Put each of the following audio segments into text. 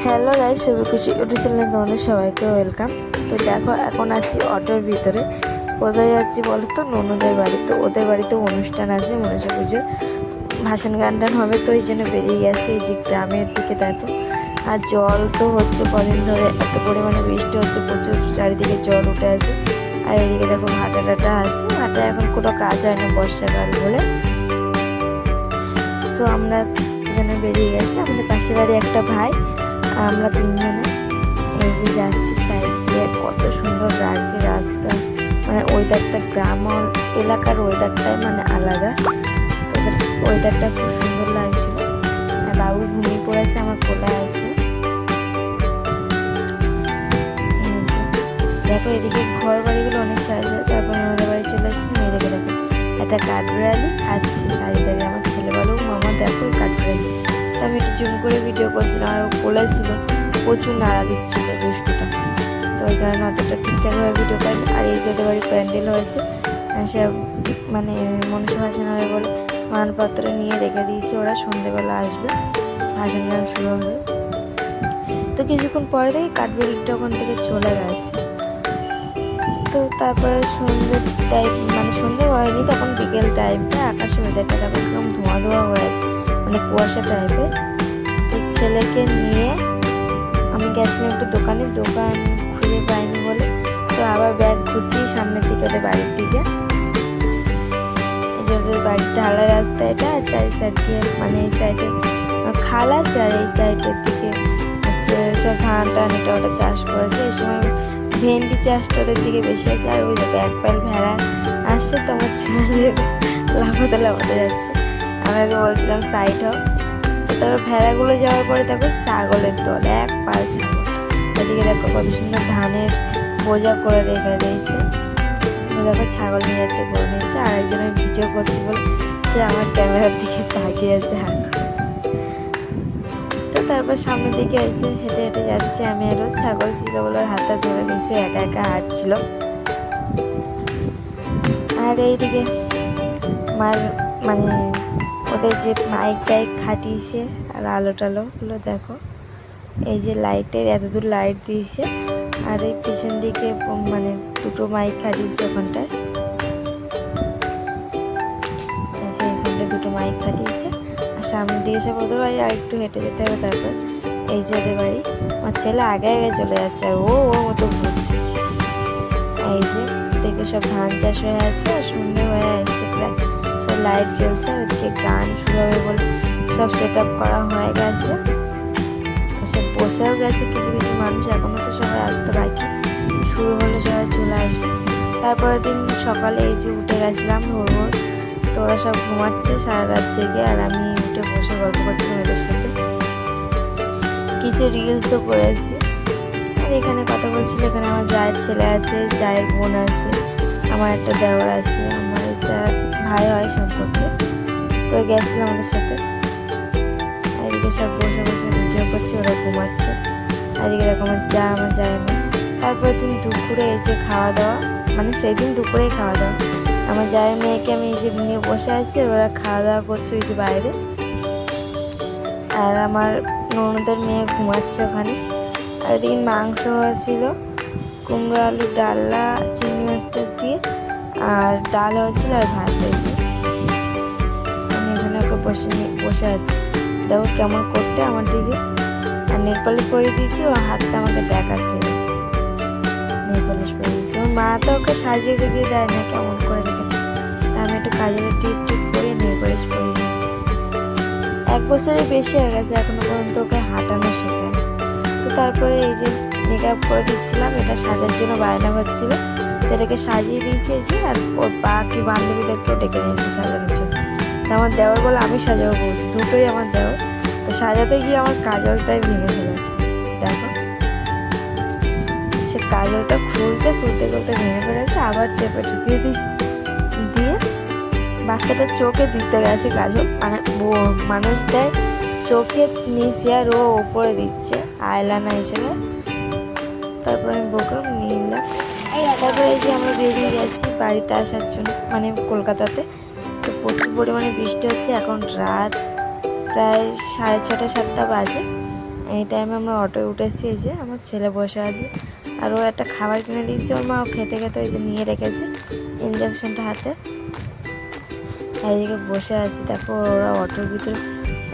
Hello guys, শুভকুশি YouTube চ্যানেলে তোমাদের সবাইকে ওয়েলকাম। তো দেখো, এখন আছি অটোর ভিতরে। কোথায় যাচ্ছি বলো তো? ননদের বাড়ি। তো ওদের বাড়িতে অনুষ্ঠান আছে, মনসা পুজোর ভাসান গান টান হবে, তো এই জন্য বেরিয়ে গেছে। এই যে গ্রামের দিকে দেখো, আর জল তো হচ্ছে কদিন ধরে, এত পরিমাণে বৃষ্টি হচ্ছে, প্রচুর চারিদিকে জল উঠে আছে। আর এদিকে দেখো ভাটা টাটা আছে, ভাটা এখন কোনো কাজ হয় না বর্ষাকাল বলে। তো আমরা দুজনে বেরিয়ে গেছি, আমাদের পাশের বাড়ি একটা ভাই, আমরা তিনজনে এই যে যাচ্ছি সাইড দিয়ে। কত সুন্দর লাগছে রাস্তা, মানে ওয়েদারটা গ্রাম এলাকার ওয়েদারটাই মানে আলাদা। তোদের ওয়েদারটা খুব সুন্দর লাগছিল। আর বাবু ঘুমিয়ে পড়েছে, আমার কোলায় আছে। দেখো এদিকে ঘর বাড়িগুলো অনেক সাইজ। তারপরে আমাদের বাড়ি চলে আসছি। মেয়ে দেখে দেখো একটা কাঠবিড়ালি খাচ্ছি দাঁড়িয়ে দাঁড়িয়ে। আমার ছেলে বলো, মামা দেখো কাঠবিড়ালি। তো আমি একটু জুম করে ভিডিও করছিলাম, আর ও কোলে ছিল, প্রচুর নাড়া দিচ্ছিল দুষ্টুটা। তো ওই কারণে অতটা ঠিকঠাকভাবে ভিডিও পাইনি। আর এই যে বাড়ি প্যান্ডেল হয়েছে, সে মানে মনসা ভাসান হবে বলে মানপত্র নিয়ে রেখে দিয়েছে, ওরা সন্ধেবেলা আসবে, ভাসান গান শুরু হবে। তো কিছুক্ষণ পরে দেখি কাঠবিড়ালিটা ওখান থেকে চলে গেছে। তো তারপরে সন্ধ্যে টাইপ, মানে সন্ধ্যে হয়নি তখন, বিকেল টাইপটা, আকাশে ওয়েদারটা দেখো একদম ধোঁয়া ধোঁয়া হয়ে আছে, মানে কুয়াশা টাইপের। তো ছেলেকে নিয়ে আমি গেছিলাম একটু দোকান খুঁজে পাইনি বলে। তো আবার ব্যাগ ঘুরছি সামনের দিকে, ওদের বাড়ির দিকে। এই যে ওদের বাড়ির ঢালা রাস্তা এটা, আর চারি সাইড দিয়ে মানে এই সাইডে খাল আছে, আর এই সাইডের দিকে হচ্ছে সব ধান টান এটা ওটা চাষ করেছে। এই সময় ভেন্ডি চাষটা ওদের দিকে বেশি আছে। আর ওই দেখো এক পাল ভেড়া আসছে, তো আমার ছেলে লাফাতে লাফাতে যাচ্ছে। আমি আগে বলছিলাম সাইড হোক। তো তারপর ভেড়াগুলো যাওয়ার পরে দেখো ছাগলের দল, এক পাল ছাগল। এদিকে দেখো কত সুন্দর ধানের বোঝা করে রেখে দিয়েছে। দেখো ছাগল নিয়ে যাচ্ছে, গরু নিয়ে যাচ্ছে। আর একজনের ভিডিও করছি বলে সে আমার ক্যামেরার দিকে তাকিয়ে আছে। তো তারপর সামনের দিকে এসে হেঁটে হেঁটে যাচ্ছি আমি। আরও ছাগল ছিল বলে হাতটা ধরে নিয়েছে, একা একা হাঁটছিল। আর এইদিকে মার মানে ওদের যে মাইক টাইক খাটিয়েছে, আর আলো টালোগুলো দেখো, এই যে লাইটের এত দূর লাইট দিয়েছে। আর এই পিছন দিকে মানে দুটো মাইক খাটিয়েছে ওখানটায়, এখানটায় দুটো মাইক খাটিয়েছে। আর সামনের দিকে সব ওদের বাড়ি, আর একটু হেঁটে যেতে হবে। তারপর এই যে ওদের বাড়ি, আমার ছেলে আগে আগে চলে যাচ্ছে, আর ও ওর মতো ঘুরছে। এই যে দেখে সব ধান চাষ হয়ে আছে, আর সুন্দর হয়ে আসছে প্রায়, সব লাইট জ্বলছে। আর ওদিকে গান শুরু হবে বলে সব সেট আপ করা হয়ে গেছে, সব বসেও গেছে কিছু কিছু মানুষ, এখনো তো সবাই আসতে বাকি, শুরু হলে সবাই চলে আসবে। তারপরের দিন সকালে এই যে উঠে গেছিলাম ভোর ভোর। তো ওরা সব ঘুমাচ্ছে সারা রাত জেগে, আর আমি উঠে বসে গল্প করছিলাম ওদের সাথে, কিছু রিলসও করেছি। আর এখানে কথা বলছিল, এখানে আমার জায়ের ছেলে আছে, জায়ের বোন আছে, আমার একটা দেওর আছে, আমার একটা ভাই হয় সম্পর্কে। তো গেছিলাম ওদের সাথে। আর এদিকে সব বসে বসে ভিডিও করছে, ওরা ঘুমাচ্ছে। আর এদিকে দেখো আমার জায়ের মেয়ে। তারপর দিন দুপুরে এসে খাওয়া দাওয়া, মানে সেই দিন দুপুরেই খাওয়া দাওয়া। আমার জায়ের মেয়েকে আমি এই যে নিয়ে বসে আছি, ওরা খাওয়া দাওয়া করছে ওই যে বাইরে। আর আমার ননদের মেয়ে ঘুমাচ্ছে ওখানে। আর এদিকে মাংস হয়েছিল, কুমড়ো আলু ডাল্লা চিংড়ি মাছটা দিয়ে, আর ডাল হয়েছিল, আর ভাত হয়েছে। আমি এখানে ওকে বসে আছি, দেখো কেমন করতে আমার দিকে। আর নেল পালিশ পরিয়ে দিয়েছি, ও হাতটা আমাকে দেখাচ্ছে, নেল পালিশ পরিয়ে দিয়েছি। ওর মা তো ওকে সাজিয়ে গুজিয়ে দেয় না, কেমন করে রেখে। তা আমি একটু কাজের টিপ করে নেল পালিশ পরিয়ে দিয়েছি। 1 বছরের বেশি হয়ে গেছে, এখনো পর্যন্ত ওকে হাঁটানো শেখায়। তো তারপরে এই যে মেকআপ করে দিচ্ছিলাম, এটা সাজার জন্য বায়না হচ্ছিল, সেটাকে সাজিয়ে দিয়েছি। এই যে আর ওর বাকি বান্ধবীদেরকেও ডেকে নিয়েছি সাজানোর জন্য। তো আমার দেওয়ার বলে আমি সাজাবো বলছি, দুটোই আমার দেওয়ার। তো সাজাতে গিয়ে আমার কাজলটাই ভেঙে ফেলেছে, দেখো সে কাজলটা খুলতে ভেঙে ফেলেছে। আবার চেপে ঢুকিয়ে দিয়ে বাচ্চাটার চোখে দিতে গেছে কাজল, মানে মানুষ দেয় চোখে নিচে, আর ও ওপরে দিচ্ছে আইলাইনার হিসেবে। তারপর আমি বকলাম, নিয়ে নিলাম। তারপরে এই যে আমরা বেরিয়ে গেছি বাড়িতে আসার জন্য, মানে কলকাতাতে। তো প্রচুর পরিমাণে বৃষ্টি হচ্ছে, এখন রাত প্রায় 6:30 7টা বাজে। এই টাইমে আমরা অটোয় উঠেছি। এই যে আমার ছেলে বসে আছে, আর ও একটা খাবার কিনে দিয়েছে ওর মা, ও খেতে খেতে ওই যে নিয়ে রেখেছে ইঞ্জেকশনটা হাতে। এইদিকে বসে আছি, তারপর ওরা অটোর ভিতরে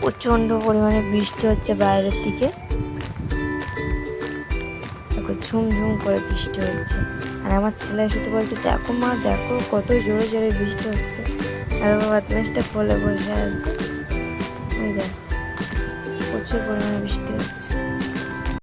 প্রচণ্ড পরিমাণে বৃষ্টি হচ্ছে বাইরের দিকে, দেখো ঝুমঝুম করে বৃষ্টি হচ্ছে। আর আমার ছেলে শুধু বলছে দেখো মা দেখো কত জোরে জোরে বৃষ্টি হচ্ছে। আর বাবা বদমাইশটা কোলে বসে আছে, ওই দেখ প্রচুর পরিমাণে বৃষ্টি হচ্ছে।